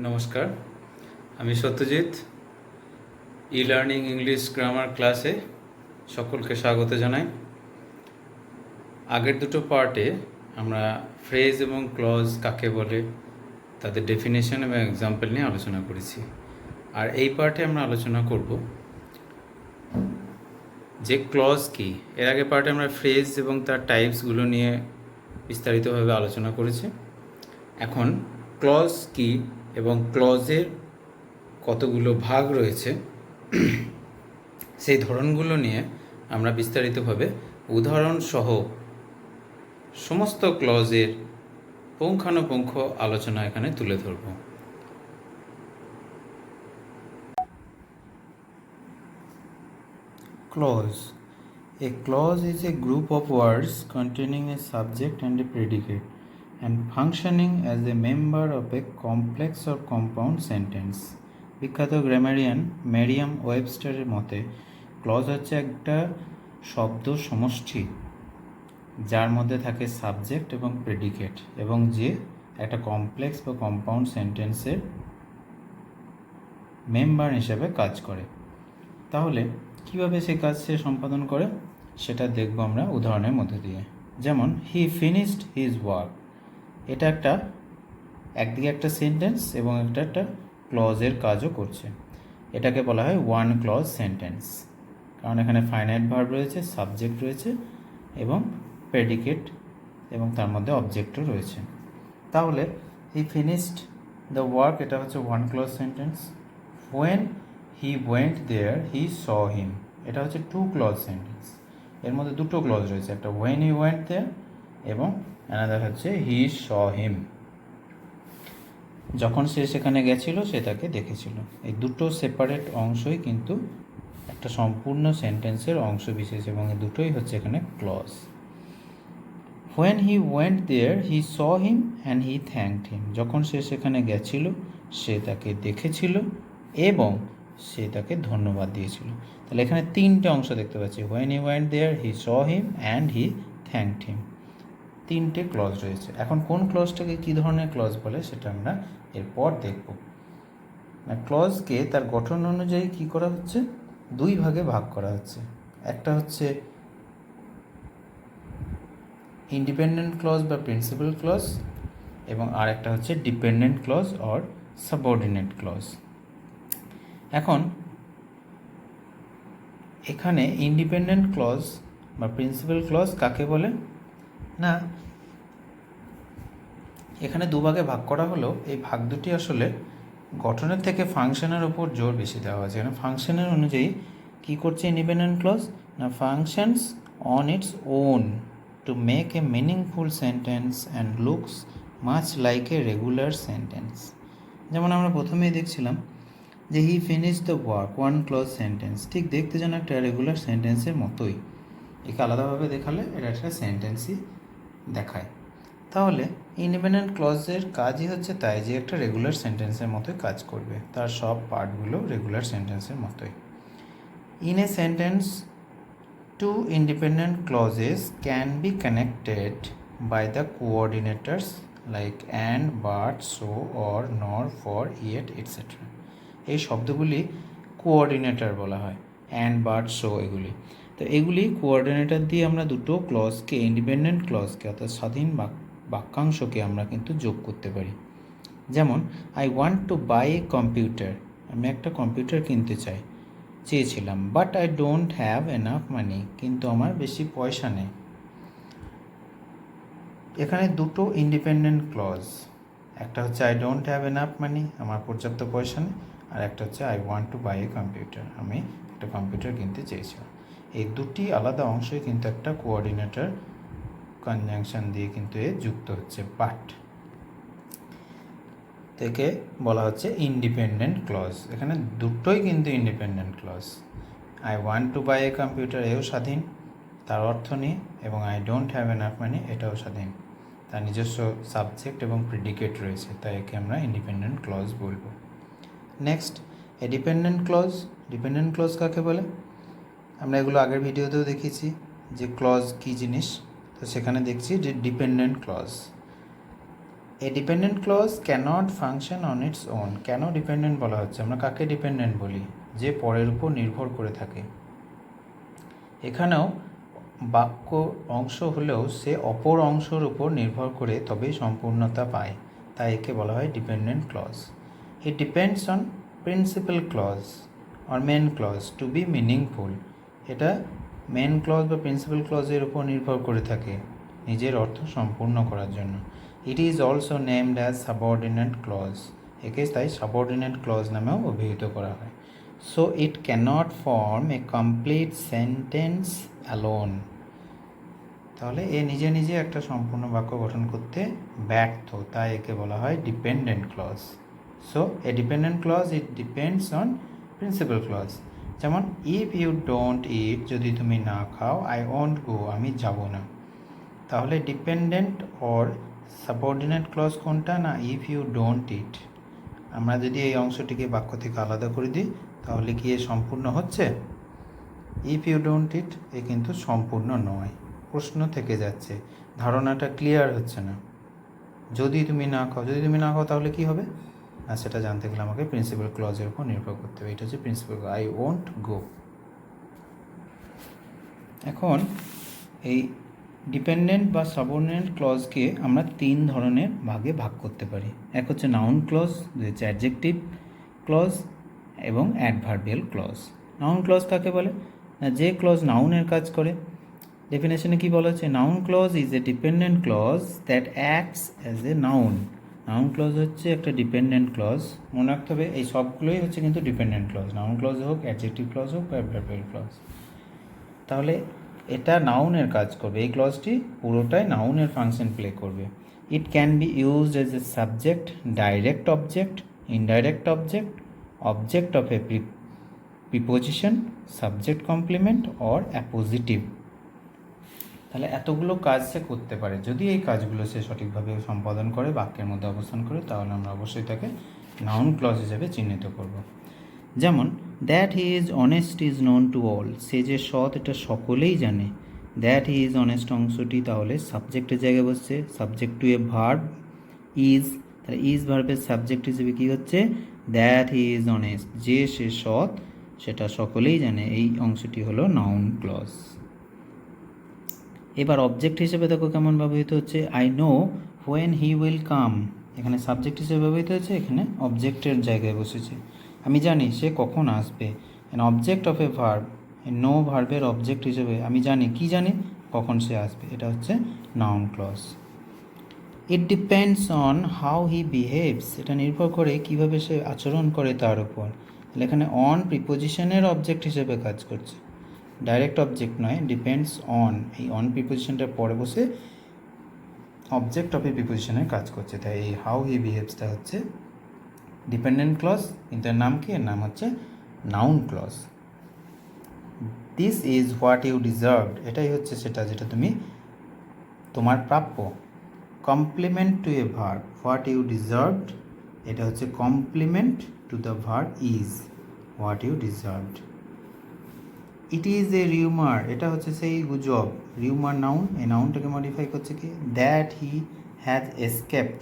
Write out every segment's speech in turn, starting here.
নমস্কার, আমি Satyajit. E learning English grammar ক্লাসে সকলকে স্বাগত জানাই। আগের দুটো পার্টে আমরা ফ্রেজ এবং ক্লজ কাকে বলে, তাদের ডেফিনেশন এবং এক্সাম্পল নিয়ে আলোচনা করেছি। আর এই পার্টে আমরা আলোচনা করব যে ক্লজ কী। এর আগে পার্টে আমরা ফ্রেজ এবং তার টাইপসগুলো নিয়ে বিস্তারিতভাবে আলোচনা করেছি। এখন ক্লজ কী এবং ক্লজের কতগুলো ভাগ রয়েছে সেই ধরনগুলো নিয়ে আমরা বিস্তারিতভাবে উদাহরণসহ সমস্ত ক্লজের পুঙ্খানুপুঙ্খ আলোচনা এখানে তুলে ধরব। Clause. A clause is a group of words containing a subject and a predicate and functioning as a member of a complex or compound sentence. বিখ্যাত গ্রামারিয়ান মেরিয়াম ওয়েবস্টারের মতে ক্লজ হচ্ছে একটা শব্দ সমষ্টি যার মধ্যে থাকে সাবজেক্ট এবং প্রেডিকেট এবং যে একটা কমপ্লেক্স বা কম্পাউন্ড সেন্টেন্সের মেম্বার হিসেবে কাজ করে। তাহলে কীভাবে সে কাজ সে সম্পাদন করে সেটা দেখব আমরা উদাহরণের মধ্যে দিয়ে। যেমন হি ফিনিশড হিজ ওয়ার্ক, এটা একদিকে একটা সেন্টেন্স এবং একটা ক্লজের কাজও করছে। এটাকে বলা হয় ওয়ান ক্লজ সেন্টেন্স, কারণ এখানে ফাইনাইট ভার্ব রয়েছে, সাবজেক্ট রয়েছে এবং প্রেডিকেট এবং তার মধ্যে অবজেক্টও রয়েছে। তাহলে হি ফিনিশড দ্য ওয়ার্ক, এটা হচ্ছে one clause sentence. When he went there he saw him, এটা হচ্ছে টু ক্লজ সেন্টেন্স। এর মধ্যে দুটো ক্লজ রয়েছে, একটা হোয়েন হি ওয়েন্ট দেয়ার এবং অ্যানাদার হচ্ছে হি স হিম, যখন সে সেখানে গেছিল সে তাকে দেখেছিল। এই দুটো সেপারেট অংশই কিন্তু একটা সম্পূর্ণ সেন্টেন্সের অংশ বিশেষ এবং এই দুটোই হচ্ছে এখানে clause. When he went there he saw him and he thanked him, যখন সে সেখানে গেছিল সে তাকে দেখেছিল এবং সে তাকে ধন্যবাদ দিয়েছিল। তাহলে এখানে তিনটে অংশ দেখতে পাচ্ছি, when he went there he saw him and he thanked him, তিনটে ক্লজ রয়েছে। এখন কোন ক্লজটাকে কী ধরনের ক্লজ বলে সেটা আমরা এরপর দেখব। ক্লজকে তার গঠন অনুযায়ী কী করা হচ্ছে, দুই ভাগে ভাগ করা হচ্ছে। একটা হচ্ছে ইন্ডিপেন্ডেন্ট ক্লজ বা প্রিন্সিপাল ক্লজ এবং আর একটা হচ্ছে dependent clause or subordinate clause. এখন এখানে ইন্ডিপেন্ডেন্ট ক্লজ বা প্রিন্সিপাল ক্লজ কাকে বলে না, এখানে দুভাগে ভাগ করা হলো। এই ভাগ দুটি আসলে গঠনের থেকে ফাংশনের ওপর জোর বেশি দেওয়া হয়েছে। এখানে ফাংশনের অনুযায়ী কী করছে ইন্ডিপেন্ডেন্ট ক্লজ না, functions on its own to make a meaningful sentence and looks much like a regular sentence. যেমন আমরা প্রথমেই দেখছিলাম যে he finish the work, one clause sentence, ঠিক দেখতে যেন একটা রেগুলার সেন্টেন্সের মতোই। একে আলাদাভাবে দেখালে এটা একটা সেন্টেন্সই দেখায়। তাহলে ইন্ডিপেন্ডেন্ট ক্লজের কাজই হচ্ছে তাই যে একটা রেগুলার সেন্টেন্সের মতোই কাজ করবে, তার সব পার্টগুলো রেগুলার সেন্টেন্সের মতোই। In a sentence two independent clauses can be connected by the coordinators like and, but, so, or, nor, for, yet, etcetera. এই শব্দগুলি কোঅর্ডিনেটর বলা হয়, অ্যান্ড, বাট, সো এগুলি। তো এগুলি কোঅর্ডিনেটর দিয়ে আমরা দুটো ক্লজকে, ইন্ডিপেন্ডেন্ট ক্লজকে অর্থাৎ স্বাধীন বাক্যাংশকে আমরা কিন্তু যোগ করতে পারি। যেমন I want to buy a computer, আমি একটা কম্পিউটার কিনতে চেয়েছিলাম, but I don't have enough money, কিন্তু আমার বেশি পয়সা নেই। এখানে দুটো ইন্ডিপেন্ডেন্ট ক্লজ, একটা হচ্ছে I don't have enough money, আমার পর্যাপ্ত পয়সা নেই, আর একটা হচ্ছে I want to buy a computer, আমি একটা কম্পিউটার কিনতে চেয়েছিলাম। এই দুটি আলাদা অংশই কিন্তু একটা কোঅর্ডিনেটর কনজাংশন দিয়ে কিন্তু এ যুক্ত হচ্ছে, বাট থেকে বলা হচ্ছে ইন্ডিপেন্ডেন্ট ক্লজ। এখানে দুটোই কিন্তু independent clause. I want to buy a computer এও স্বাধীন তার অর্থ নিয়ে, এবং I don't have enough money এটাও স্বাধীন, তার নিজস্ব সাবজেক্ট এবং প্রেডিকেট রয়েছে, তাই একে আমরা ইন্ডিপেন্ডেন্ট ক্লজ বলবো। Next a dependent clause. Dependent clause কাকে বলে আমরা এগুলো আগের ভিডিওতেও দেখিয়েছি যে ক্লজ কী জিনিস, তো সেখানে দেখছি যে dependent clause a dependent clause cannot function on its own. কেন ডিপেন্ডেন্ট বলা হচ্ছে? আমরা কাকে ডিপেন্ডেন্ট বলি? যে পরের উপর নির্ভর করে থাকে। এখানেও বাক্য অংশ হলেও সে অপর অংশের উপর নির্ভর করে তবেই সম্পূর্ণতা পায়, তাই একে বলা হয় dependent clause. It depends on principal clause or main clause to be meaningful. এটা মেন ক্লজ বা প্রিন্সিপাল ক্লজের উপর নির্ভর করে থাকে নিজের অর্থ সম্পূর্ণ করার জন্য। It is also named as subordinate clause. একে তাই সাবঅর্ডিনেট ক্লজ নামেও অভিহিত করা হয়। So it cannot form a complete sentence alone. তাহলে এ নিজে নিজে একটা সম্পূর্ণ বাক্য গঠন করতে ব্যর্থ, তাই একে বলা হয় dependent clause. So a dependent clause it depends on principal clause. যেমন ইফ ইউ ডোন্ট ইট, যদি তুমি না খাও, আই ওন্ট গো, আমি যাব না। তাহলে ডিপেন্ডেন্ট অর সাবঅর্ডিনেট ক্লজ কোনটা? না ইফ ইউ ডোন্ট ইট। আমরা যদি এই অংশটিকে বাক্য থেকে আলাদা করে দিই তাহলে কি এ সম্পূর্ণ হচ্ছে? ইফ ইউ ডোন্ট ইট এ কিন্তু সম্পূর্ণ নয়, প্রশ্ন থেকে যাচ্ছে, ধারণাটা ক্লিয়ার হচ্ছে না। যদি তুমি না খাও, যদি তুমি না খাও তাহলে কি হবে? না সেটা জানতে গেলে আমাকে প্রিন্সিপাল ক্লজের উপর নির্ভর করতে হবে। এটা হচ্ছে প্রিন্সিপাল, আই ওন্ট গো। এখন এই ডিপেন্ডেন্ট বা সাবঅর্ডিনেট ক্লজকে আমরা 3 ধরনের ভাগে ভাগ করতে পারি। এক হচ্ছে নাউন ক্লজ, দুই হচ্ছে অ্যাডজেক্টিভ ক্লজ এবং অ্যাডভার্বিয়াল ক্লজ। নাউন ক্লজ কাকে বলে? না যে ক্লজ নাউনের কাজ করে। ডেফিনেশনে কি বলা হচ্ছে? Noun clause is a dependent clause that acts as a noun. Noun clause হচ্ছে একটা ডিপেন্ডেন্ট ক্লজ। মনে রাখতে হবে এই সবগুলোই হচ্ছে কিন্তু ডিপেন্ডেন্ট ক্লজ, নাউন ক্লজ হোক, অ্যাডজেক্টিভ ক্লজ হোক বা অ্যাডভার্বিয়াল ক্লজ। তাহলে এটা নাউনের কাজ করবে, এই ক্লজটি পুরোটাই নাউনের ফাংশন প্লে করবে। It can be used as a subject, direct object, indirect object, object of a preposition, subject compliment or appositive. তাহলে এতগুলো কাজ সে করতে পারে। যদি এই কাজগুলো সে সঠিকভাবে সম্পাদন করে, বাক্যের মধ্যে অবস্থান করে, তাহলে আমরা অবশ্যই তাকে নাউন ক্লজ হিসেবে চিহ্নিত করব। যেমন that he is honest is known to all, সে যে সৎ এটা সকলেই জানে। দ্যাট হি ইজ অনেস্ট অংশটি তাহলে সাবজেক্টের জায়গায় বসছে, subject to a verb is, তাহলে ইজ ভার্বের সাবজেক্ট হিসেবে কী হচ্ছে? দ্যাট হি ইজ অনেস্ট, যে সে সৎ সেটা সকলেই জানে, এই অংশটি হলো নাউন ক্লজ। এবার অবজেক্ট হিসেবে দেখো কেমন ব্যবহৃত হচ্ছে, I know when he will come, এখানে সাবজেক্ট হিসেবে ব্যবহৃত হচ্ছে, এখানে অবজেক্টের জায়গায় বসেছে। আমি জানি সে কখন আসবে, an object of a verb, know ভার্বের অবজেক্ট হিসেবে আমি জানি, কি জানি? কখন সে আসবে, এটা হচ্ছে noun clause. It depends on how he behaves, এটা নির্ভর করে কিভাবে সে আচরণ করে তার উপর। তাহলে এখানে অন প্রিপোজিশনের অবজেক্ট হিসেবে কাজ করছে, ডাইরেক্ট অবজেক্ট নয়, ডিপেন্ডস অন, এই অন প্রিপোজিশনটার পরে বসে অবজেক্ট অফ এ প্রিপোজিশনের কাজ করছে। তাই এই হাউ হি বিহেভসটা হচ্ছে ডিপেন্ডেন্ট ক্লজ, কিন্তু এর নাম কি? এর নাম হচ্ছে noun clause. This is what you deserved, এটাই হচ্ছে সেটা যেটা তুমি তোমার প্রাপ্য। Complement to a verb, what you deserved, এটা হচ্ছে complement to the verb is, what you deserved. It is a rumour, এটা হচ্ছে সেই গুজব। রিউমার নাউন, এই নাউনটাকে মডিফাই করছে কি? That he has escaped.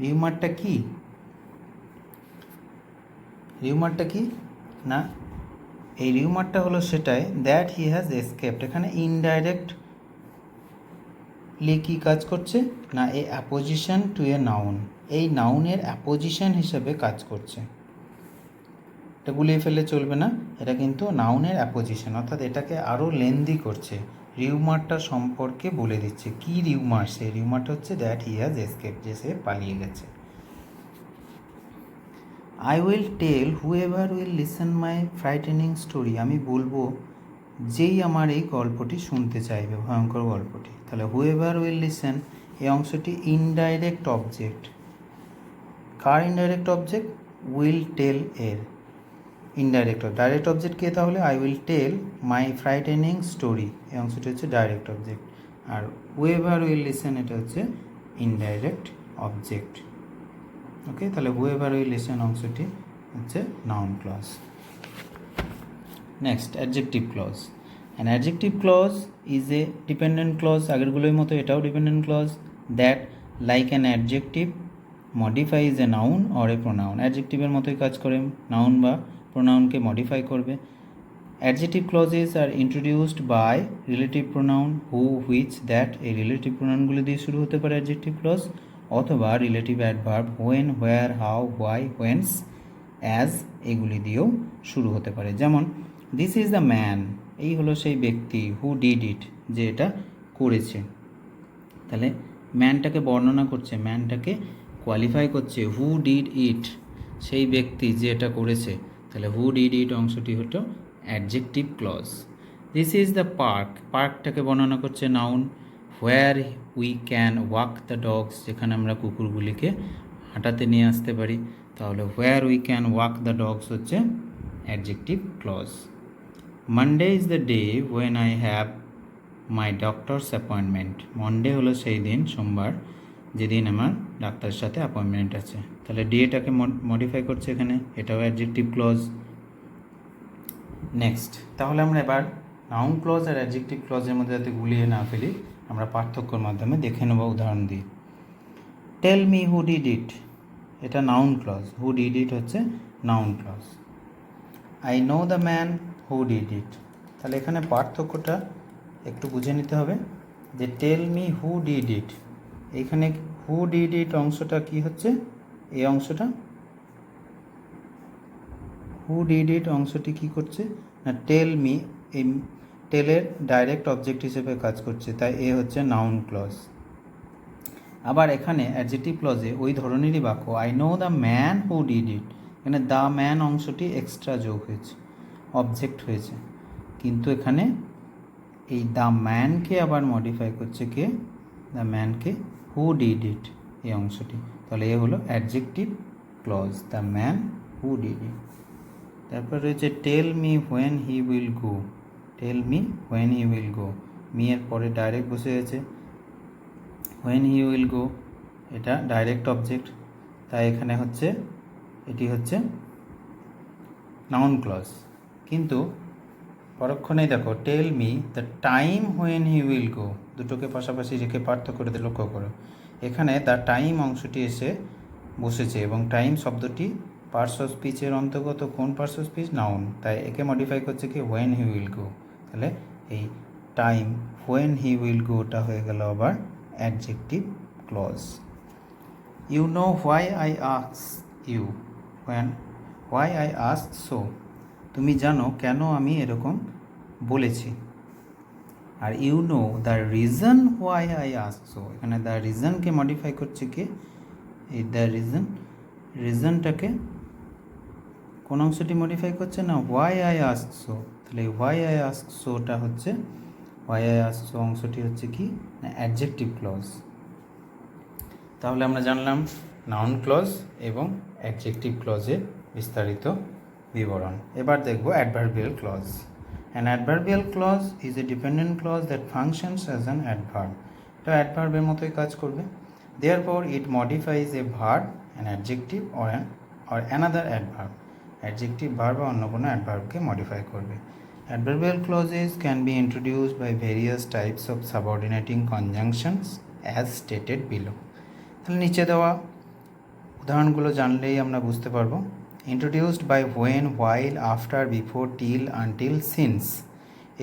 রিউমারটা কি? রিউমারটা কি না, এই রিউমারটা হলো সেটাই, দ্যাট হি হ্যাজ এসকেপড। এখানে ইনডাইরেক্ট কি কাজ করছে? না a apposition to a noun, এই নাউনের অ্যাপোজিশন হিসেবে কাজ করছে। এটা গুলিয়ে ফেললে চলবে না, এটা কিন্তু নাউনের অ্যাপোজিশন, অর্থাৎ এটাকে আরও লেন্দি করছে, রিউমারটা সম্পর্কে বলে দিচ্ছে। কি রিউমার? সেই রিউমারটা হচ্ছে দ্যাট হি হ্যাজ এসকেপড, যে সে পালিয়ে গেছে। I will tell whoever will listen my frightening story, আমি বলবো যেই আমার এই গল্পটি শুনতে চাইবে, ভয়ঙ্কর গল্পটি। তাহলে হুএভার উইল লিসেন, এই অংশটি ইনডাইরেক্ট অবজেক্ট। কার ইনডাইরেক্ট অবজেক্ট? উইল টেল এর ইনডাইরেক্ট। ডাইরেক্ট অবজেক্ট কে তাহলে? I will tell my frightening story, এই অংশটি হচ্ছে ডাইরেক্ট অবজেক্ট। আর হুএভার উইল লিসেন এটা হচ্ছে ইনডাইরেক্ট অবজেক্ট। ওকে, তাহলে হুএভার উইল লিসেন অংশটি হচ্ছে noun clause. Next adjective clause. An adjective clause is a dependent clause, আগেরগুলোর মতো এটাও dependent clause, that like an adjective modifies a noun or a pronoun, অ্যাডজেক্টিভের মতোই কাজ করে, নাউন বা প্রোনাউনকে মডিফাই করবে। Adjective clauses are introduced by relative pronoun, who, which, that, এই রিলেটিভ প্রোনাউনগুলো দিয়ে শুরু হতে পারে অ্যাডজেক্টিভ ক্লজ, অথবা relative adverb when, where, how, why, whence, as, এগুলি দিয়েও শুরু হতে পারে। যেমন দিস ইজ দ্য ম্যান, এই হলো সেই ব্যক্তি, হু ডিড ইট, যে এটা করেছে। তাহলে ম্যানটাকে বর্ণনা করছে, ম্যানটাকে কোয়ালিফাই করছে, হু ডিড ইট, সেই ব্যক্তি যে এটা করেছে। তাহলে হু ডিড ইট অংশটি হলো adjective clause. This is the park, পার্কটাকে বর্ণনা করছে noun. Where we can walk the dogs, যেখানে আমরা কুকুরগুলিকে হাঁটাতে নিয়ে আসতে পারি, তাহলে where we can walk the dogs হচ্ছে adjective clause. Monday is the day when I have my doctor's appointment, Monday হলো সেই দিন, সোমবার, যেদিন আমার ডাক্তারের সাথে অ্যাপয়েন্টমেন্ট আছে। তাহলে ডেটাকে মডিফাই করছে এখানে, এটাও অ্যাডজেক্টিভ ক্লজ। নেক্সট, তাহলে আমরা এবার নাউন ক্লজ আর অ্যাডজেক্টিভ ক্লজের মধ্যে যাতে গুলিয়ে না ফেলি, আমরা পার্থক্যর মাধ্যমে দেখে নেব উদাহরণ দিয়ে। Tell me who did it, এটা noun clause, who did it হচ্ছে noun clause. I know the man who did it, তাহলে এখানে পার্থক্যটা একটু বুঝে নিতে হবে যে টেল মি হু ডিড ইট, এইখানে হু ডিড ইট অংশটা কি হচ্ছে, এই অংশটা হু ডিড ইট অংশটি কি করছে না টেল মি, এই টেলের ডাইরেক্ট অবজেক্ট হিসেবে কাজ করছে, তাই এ হচ্ছে নাউন ক্লজ। আবার এখানে অ্যাডজেক্টিভ ক্লজে ওই ধরনেরই বাক্য, I know the man who did ইট, এখানে দ্য ম্যান অংশটি এক্সট্রা যোগ হয়েছে, অবজেক্ট হয়েছে, কিন্তু এখানে এই দ্য ম্যানকে আবার মডিফাই করছে কে, দ্য ম্যানকে, হু ডিড ইট এই অংশটি, তাহলে এ হলো adjective clause, the man who did it. তারপর রয়েছে tell me when he will go, tell me when he will go, me এর পরে ডাইরেক্ট বসে গেছে, হোয়েন হি উইল গো এটা ডাইরেক্ট অবজেক্ট, তাই এখানে হচ্ছে এটি হচ্ছে নাউন ক্লজ। কিন্তু পরক্ষণেই দেখো tell me the time when he will go, দুটোকে পাশাপাশি রেখে পার্থক্য করে লক্ষ্য করো, এখানে দ্য টাইম অংশটি এসে বসেছে এবং টাইম শব্দটি পার্টস অফ স্পিচের অন্তর্গত, কোন পার্টস অফ স্পিচ, নাউন, তাই একে মডিফাই করছে কি হোয়েন হি উইল গো, তাহলে এই টাইম হোয়েন হি উইল গোটা হয়ে গেল আবার adjective clause. You know why I ask you, why I ask so, তুমি জানো কেন আমি এরকম বলেছি। আর you know the reason why I ask so, এখানে দ্য রিজনকে মডিফাই করছে কি, এই দ্য রিজন, রিজনটাকে কোন অংশটি মডিফাই করছে না হোয়াই আই আস্ক সো, তাহলে হোয়াই আই আস্ক সোটা হচ্ছে, হোয়াই আই আস্ক সো অংশটি হচ্ছে কি না অ্যাডজেক্টিভ ক্লজ। তাহলে আমরা জানলাম নাউন ক্লজ এবং অ্যাডজেক্টিভ ক্লজের বিস্তারিত বিবরণ। এবার দেখব adverbial clause. An adverbial clause is a dependent clause that functions as an adverb, এটা অ্যাডভার্বের মতোই কাজ করবে। Therefore it modifies a verb, an adjective or another adverb, adjective verb বা অন্য কোনো অ্যাডভার্বকে মডিফাই করবে। Adverbial clauses can be introduced by various types of subordinating conjunctions as stated below. তাহলে নিচে দেওয়া উদাহরণগুলো জানলেই আমরা বুঝতে পারবো। Introduced by when, while, after, before, till, until, since,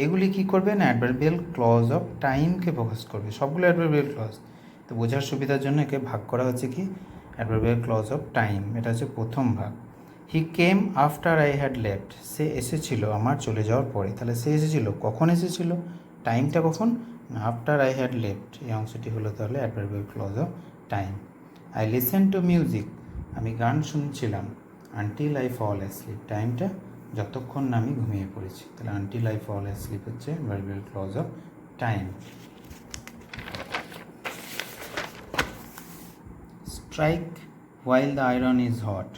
এগুলি কী করবে না অ্যাডভার্বিয়াল ক্লজ অফ টাইমকে ফোকাস করবে, সবগুলো অ্যাডভার্বিয়াল ক্লজ। তো বোঝার সুবিধার জন্য একে ভাগ করা হচ্ছে কি অ্যাডভার্বিয়াল ক্লজ অফ টাইম, এটা হচ্ছে প্রথম ভাগ। He came after I had left, সে এসেছিল আমার চলে যাওয়ার পরে, তাহলে সে এসেছিল কখন এসেছিল, টাইমটা কখন না আফটার আই হ্যাড লেফট, এই অংশটি হলো তাহলে adverbial clause of time. I listen to music, আমি গান শুনছিলাম, আনটিল আই ফল অ্যাসলিপ, টাইমটা যতক্ষণ না আমি ঘুমিয়ে পড়েছি, তাহলে আনটিল আই ফল অ্যাসলিপ হচ্ছে adverbial clause of time. Strike while the iron is hot,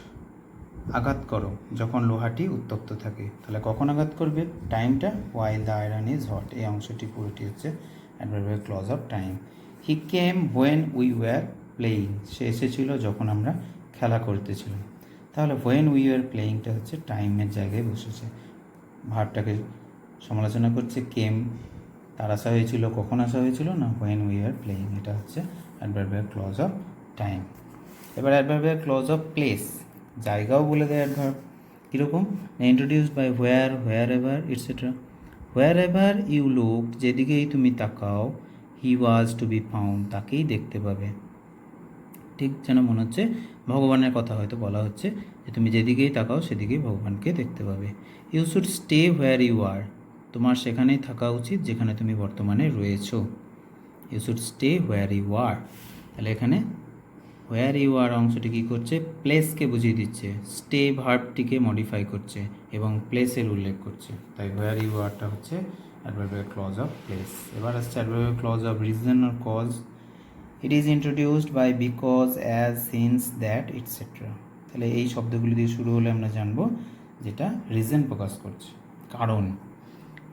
আঘাত করো যখন লোহাটি উত্তপ্ত থাকে, তাহলে কখন আঘাত করবে, টাইমটা while the iron is hot, এই অংশটি পুরোটি হচ্ছে adverbial clause of time. He came when we were playing, সে এসেছিল যখন আমরা খেলা করতেছিলাম, তাহলে হোয়েন উই ওয়্যার প্লেয়িংটা হচ্ছে টাইমের জায়গায় বসেছে, ভার্বটাকে সমালোচনা করছে, কেম তার আসা হয়েছিল, কখন আসা হয়েছিল না when we are playing। এটা হচ্ছে অ্যাডভার্বিয়াল ক্লজ অফ টাইম। এবার অ্যাডভার্বিয়াল ক্লজ অফ প্লেস, জায়গাও বলে দেয় অ্যাডভার্ব। কীরকম? Introduced by where, wherever etcetera. Wherever you look, যেদিকেই তুমি তাকাও, he was to be found, তাকেই দেখতে পাবে। ঠিক যেন মনে হচ্ছে ভগবানের কথা হয়তো বলা হচ্ছে যে তুমি যেদিকেই তাকাও সেদিকেই ভগবানকে দেখতে পাবে। You should stay where you are, তোমার সেখানেই থাকা উচিত যেখানে তুমি বর্তমানে রয়েছো। You should stay where you are. তাহলে এখানে হোয়ার ইউ আর অংশটি কী করছে? প্লেসকে বুঝিয়ে দিচ্ছে, স্টে ভার্বটিকে মডিফাই করছে এবং প্লেসের উল্লেখ করছে। তাই হোয়ার ইউ আরটা হচ্ছে অ্যাডভার্বিয়াল ক্লজ অফ প্লেস। এবার আসছে adverbial clause of reason or cause. It is introduced by, because, as, since, that etcetera. তাহলে এই শব্দগুলি দিয়ে শুরু হলে আমরা জানবো যেটা রিজন প্রকাশ করছে, কারণ।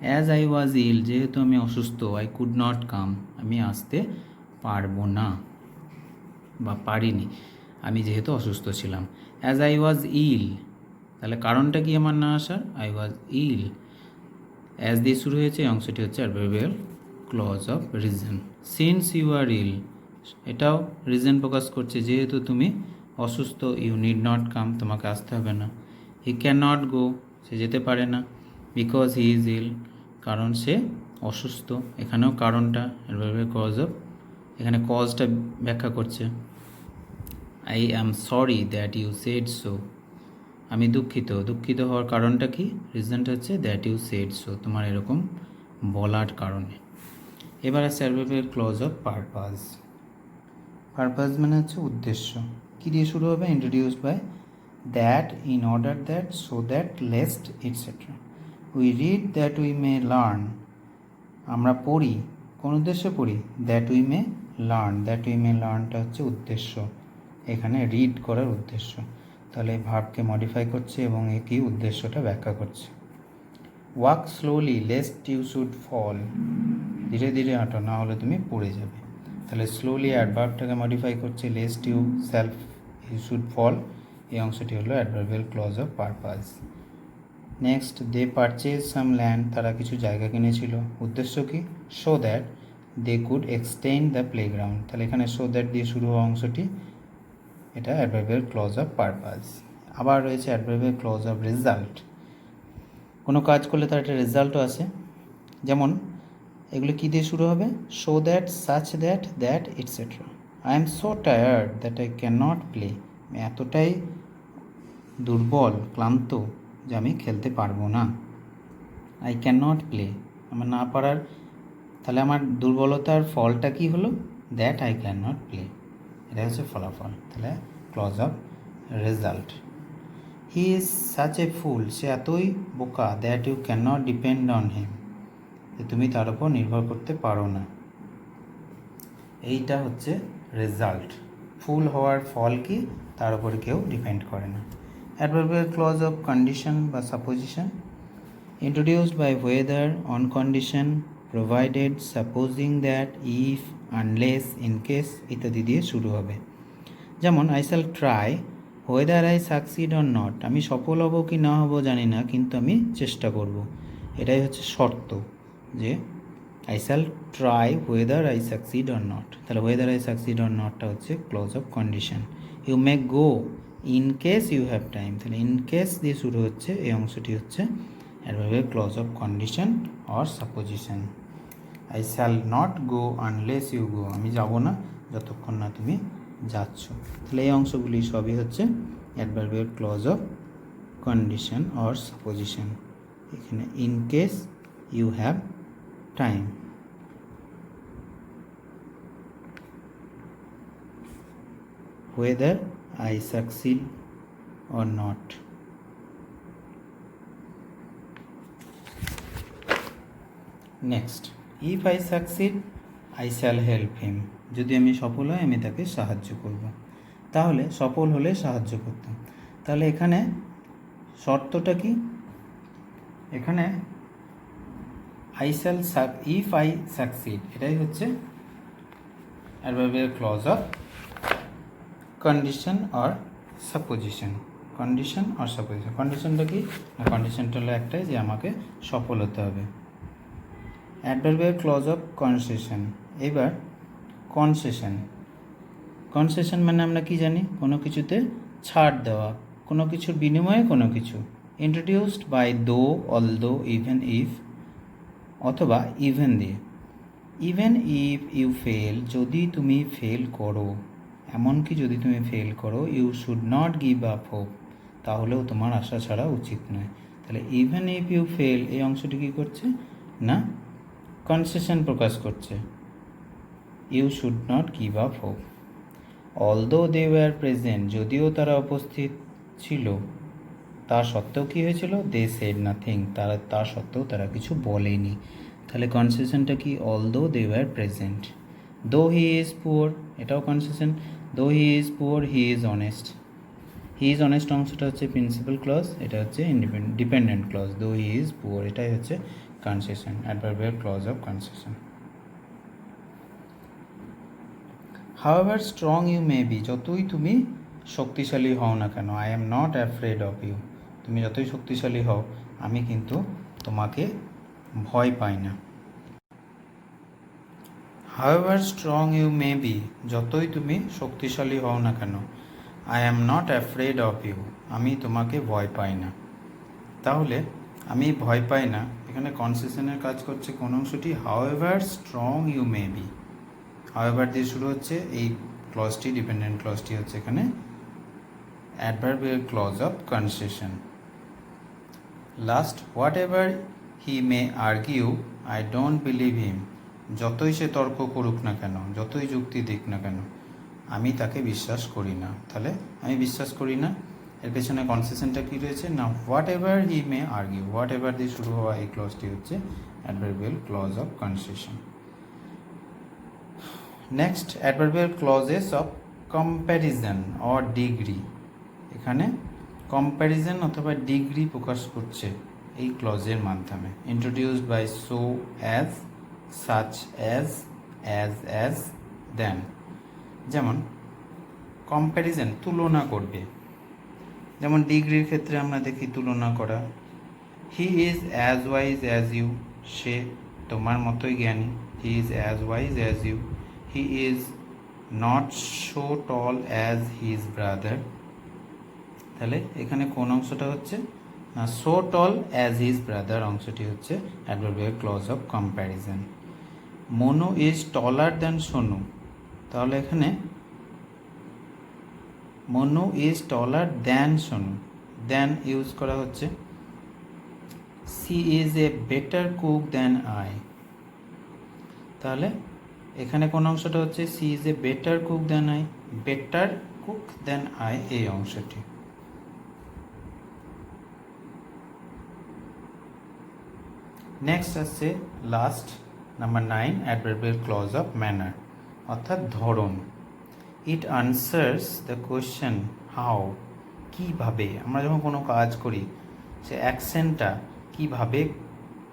অ্যাজ আই ওয়াজ ইল, যেহেতু আমি অসুস্থ, আই কুড নট কাম, আমি আসতে পারবো না বা পারিনি, আমি যেহেতু অসুস্থ ছিলাম। অ্যাজ আই ওয়াজ ইল, তাহলে কারণটা কি আমার না আসার? I was ill. অ্যাজ দিয়ে শুরু হয়েছে, এই অংশটি হচ্ছে adverbial clause of reason. Since you are ill, এটাও রিজন প্রকাশ করছে, যেহেতু তুমি অসুস্থ, ইউ নিড নট কাম, তোমাকে আসতে হবে না। হি ক্যান নট গো, সে যেতে পারে না। বিকজ হি ইজ ইল, কারণ সে অসুস্থ। এখানেও কারণটা অ্যাডভার্বিয়াল ক্লজ অফ, এখানে কজটা ব্যাখ্যা করছে। I am sorry that you said so, আমি দুঃখিত, দুঃখিত হওয়ার কারণটা কি? রিজনটা হচ্ছে দ্যাট ইউ সেড সো, তোমার এরকম বলার কারণে। এবার আছে adverbial clause of purpose. Purpose মানে হচ্ছে উদ্দেশ্য। কী দিয়ে শুরু হবে? Introduced by, that, in order that, so that, lest etcetera. We read that we may learn, আমরা পড়ি, কোন উদ্দেশ্যে পড়ি? That we may learn, that we may লার্নটা হচ্ছে উদ্দেশ্য, এখানে রিড করার উদ্দেশ্য। তাহলে ভার্বকে মডিফাই করছে এবং একই উদ্দেশ্যটা ব্যাখ্যা করছে। Walk slowly lest you should fall, ধীরে ধীরে হাঁটো, না হলে তুমি পড়ে যাবে। তাহলে স্লোলি অ্যাডভার্বটাকে মডিফাই করছে, lest you self you should fall, এই অংশটি হলো adverbial clause of purpose. Next, they purchase some land, তারা কিছু জায়গা কিনেছিল, উদ্দেশ্য কি? So that they could extend the playground. তাহলে এখানে শো দ্যাট দিয়ে শুরু হওয়া অংশটি, এটা অ্যাডভার্বিয়াল ক্লজ অফ পারপাস। আবার রয়েছে অ্যাডভার্বিয়াল ক্লজ অফ রেজাল্ট। কোনো কাজ করলে তার একটা রেজাল্টও আসে, যেমন এগুলো কী দিয়ে শুরু হবে? Show that, such that, that et cetera. I am so tired that I can not play, আমি এতটাই দুর্বল, ক্লান্ত যে আমি খেলতে পারবো না। আই ক্যান নট প্লে, আমার না পারার, তাহলে আমার দুর্বলতার ফলটা কি হলো? That I can not play, এটা হচ্ছে ফলাফল। তাহলে clause of result. He is such a fool, সে এতই বোকা, that you can not depend on him, যে তুমি তার উপর নির্ভর করতে পারো না। এইটা হচ্ছে রেজাল্ট। ফুল হওয়ার ফল কি? তার উপরে কেউ ডিপেন্ড করে না। অ্যাডভার্বিয়াল ক্লজ অফ কন্ডিশন বা supposition. Introduced by whether, on condition, provided, supposing that, if, unless, in case ইত্যাদি দিয়ে শুরু হবে। যেমন I shall try whether I succeed or not, আমি সফল হব কি না হব জানি না, কিন্তু আমি চেষ্টা করব। এটাই হচ্ছে শর্ত, যে I shall try whether I succeed or not. তাহলে হোয়েদার আই সাকসিড অর নটটা হচ্ছে clause of condition. You may go in case you have time, তাহলে ইন কেস দিয়ে শুরু হচ্ছে, এই অংশটি হচ্ছে adverbial clause of condition or supposition. I shall not go unless you go, আমি যাব না যতক্ষণ না তুমি যাচ্ছ। তাহলে এই অংশগুলি সবই হচ্ছে adverbial clause of condition or supposition. এখানে in case you have time, whether I succeed or not. Next, if I succeed, I shall help him. যদি আমি সফল হই আমি তাকে সাহায্য করব। তাহলে সফল হলে সাহায্য করতাম। তাহলে এখানে শর্তটা কি? এখানে I shall if I succeed, এটাই হচ্ছে adverbial clause of condition or supposition. Condition or supposition, কন্ডিশনটা কি? কন্ডিশনটা হলো একটাই, যে আমাকে সফল হতে হবে। Adverbial clause of concession. এবার কনসেশন। কনসেশন মানে আমরা কি জানি? কোনো কিছুতে ছাড় দেওয়া, কোনো কিছুর বিনিময়ে কোনো কিছু। Introduced by though, although, even if, অথবা ইভেন দিয়ে। ইভেন ইফ ইউ ফেল, যদি তুমি ফেল করো, এমনকি যদি তুমি ফেল করো, you should not give up hope, তাহলেও তোমার আশা ছাড়া উচিত নয়। তাহলে ইভেন ইফ ইউ ফেল এই অংশটি কী করছে না কনসেশন প্রকাশ করছে। You should not give up hope. Although they were present, যদিও তারা উপস্থিত ছিল, তা সত্ত্বেও কী হয়েছিল? দে সেড নাথিং, তা সত্ত্বেও তারা কিছু বলেনি। তাহলে কনসেশনটা কি? Although they were present. Though he is poor, এটাও কনসেশন। Though he is poor he is honest. He is honest অংশটা হচ্ছে প্রিন্সিপাল ক্লজ, এটা হচ্ছে ডিপেন্ডেন্ট ক্লজ। দো হি ইজ পুয়ার এটাই হচ্ছে concession, adverbial clause of concession. However strong you may be, যতই তুমি শক্তিশালী হও না কেন, I am not afraid of you, তুমি যতই শক্তিশালী হও আমি কিন্তু তোমাকে ভয় পাই না। However strong you may be, যতই তুমি শক্তিশালী হও না কেন, I am not afraid of you, আমি তোমাকে ভয় পাই না। তাহলে আমি ভয় পাই না, এখানে কনসেশনের কাজ করছে কোন অংশটি? However strong you may be. However দিয়ে শুরু হচ্ছে এই ক্লজটি, ডিপেন্ডেন্ট ক্লজটি হচ্ছে এখানে adverbial clause of concession. Last, whatever he may argue I don't believe him, যতই সে তর্ক করুক না কেন, যতই যুক্তি দিক না কেন, আমি তাকে বিশ্বাস করি না। তাহলে আমি বিশ্বাস করি না, এর পেছনে কনসেশনটা কী রয়েছে না whatever he may argue, whatever দিয়ে শুরু হওয়া এই ক্লজটি হচ্ছে adverbial clause of concession. Next, adverbial clauses of comparison or degree. এখানে কম্প্যারিজন অথবা ডিগ্রি প্রকাশ করছে এই ক্লজের মাধ্যমে। Introduced by so, as, such as, than. যেমন কম্প্যারিজন তুলনা করবে, যেমন ডিগ্রির ক্ষেত্রে আমরা দেখি তুলনা করা। He is as wise as you, সে তোমার মতোই জ্ঞানী। He is as wise as you. He is not so tall as his brother. তাহলে এখানে কোন অংশটা হচ্ছে না so tall as his brother অংশটি হচ্ছে adverbial clause of comparison. Monu is taller than Sonu, তাহলে এখানে Monu is taller than Sonu, than use করা হচ্ছে। She is a better cook than I, তাহলে এখানে কোন অংশটা হচ্ছে she is a better cook than I, better cook than I এই অংশটি। নেক্সট আসছে last number 9, adverbial clause of manner, অর্থাৎ ধরন। It answers the question how, কীভাবে। আমরা যখন কোনো কাজ করি সে অ্যাকশনটা কীভাবে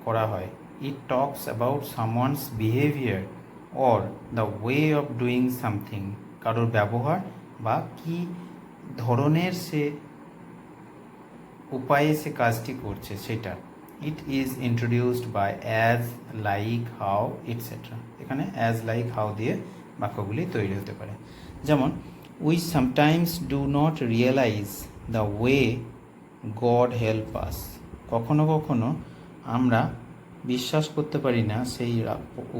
করা হয়। It talks about someone's behaviour or the way of doing something, কারোর ব্যবহার বা কী ধরনের সে উপায়ে সে কাজটি করছে সেটা। It is introduced by as, like, how, etcetera. এখানে অ্যাজ, লাইক, হাউ দিয়ে বাক্যগুলি তৈরি হতে পারে। যেমন we sometimes do not realise the way God help us, কখনো কখনো আমরা বিশ্বাস করতে পারি না সেই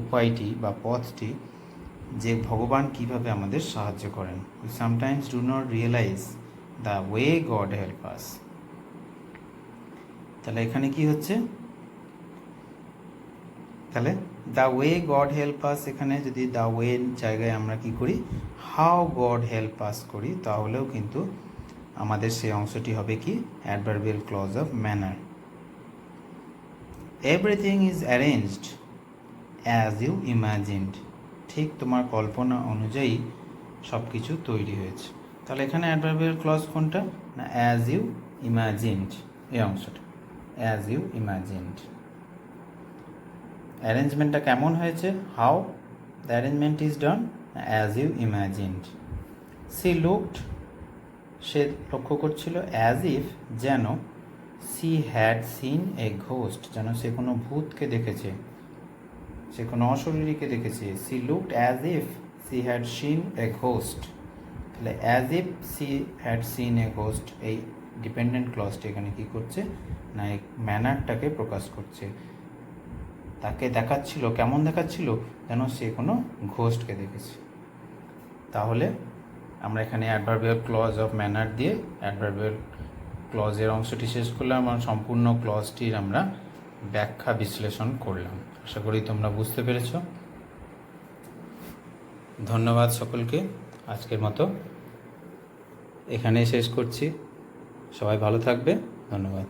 উপায়টি বা পথটি যে ভগবান কিভাবে আমাদের সাহায্য করেন। We sometimes do not realise the way God help us. তাহলে এখানে কি হচ্ছে, তাহলে the way God help us, এখানে যদি দ্য ওয়ে জায়গায় আমরা কি করি হাউ গড হেল্প আস করি, তাহলেও কিন্তু আমাদের সেই অংশটি হবে কি adverbial clause of manner. Everything is arranged as you imagined, ঠিক তোমার কল্পনা অনুযায়ী সব কিছু তৈরি হয়েছে। তাহলে এখানে অ্যাডভার্বিয়াল ক্লজ কোনটা না অ্যাজ ইউ ইমাজিনড এই অংশটা, অ্যাজ ইউ ইমাজিনড। অ্যারেঞ্জমেন্টটা কেমন হয়েছে, how the arrangement is done as you imagined. She looked, সে লক্ষ্য করছিল, অ্যাজ ইফ যেন, she had seen a ghost যেন সে কোনো ভূতকে দেখেছে, সে কোনো অশরীরীকে দেখেছে। She looked as if she had seen a ghost. তাহলে as if she had seen a ghost, এই ডিপেন্ডেন্ট ক্লজটি এখানে কী করছে না এই ম্যানারটাকে প্রকাশ করছে। তাকে দেখাচ্ছিল, কেমন দেখাচ্ছিল, যেন সে কোনো ঘোস্টকে দেখেছে। তাহলে আমরা এখানে অ্যাডভার্বিয়াল ক্লজ অফ ম্যানার দিয়ে অ্যাডভার্বিয়াল ক্লজের অংশটি শেষ করলাম, আর সম্পূর্ণ ক্লজটির আমরা ব্যাখ্যা বিশ্লেষণ করলাম। আশা করি তোমরা বুঝতে পেরেছ। ধন্যবাদ সকলকে। আজকের মতো এখানেই শেষ করছি। সবাই ভালো থাকবে। ধন্যবাদ।